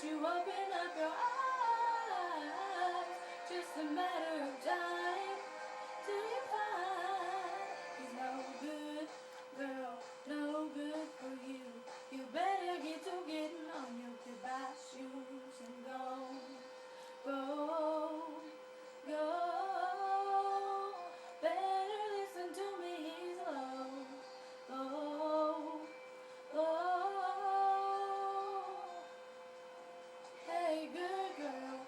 you open up your eyes. Just a matter of time till you find he's no good, girl, no good for you. You better get to getting on your goodbye shoes and go, go, go. Better listen to me, he's low, low, low. Hey, good girl,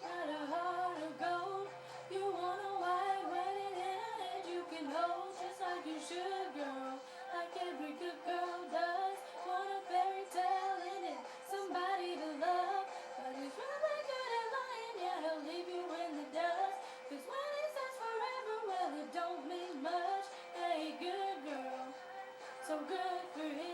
got a heart of gold. You want a white wedding hand you can hold just like you should, girl. Like every good girl does. Want a fairy tale in it, somebody to love. But he's really good at lying, yeah, he'll leave you in the dust. Cause when he says forever, well, it don't mean much. Hey, good girl, so good for him.